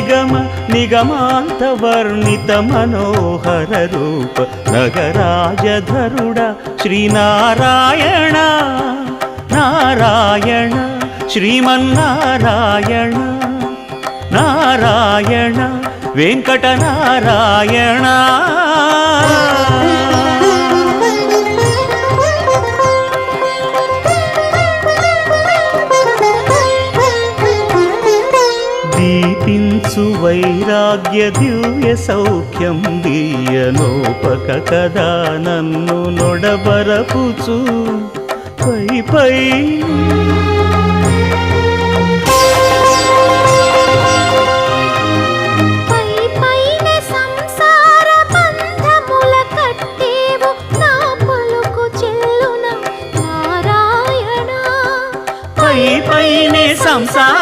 నిగమ నిగమాంత వర్ణిత మనోహర రూప నగరాజధరుడ శ్రీనారాయణ నారాయణ శ్రీమన్నారాయణ నారాయణ వెంకటనారాయణ. దీపించు వైరాగ్య దివ్య సౌఖ్యం దీయనోపక కదా నన్ను నొడబరపుచు పై పై సంసార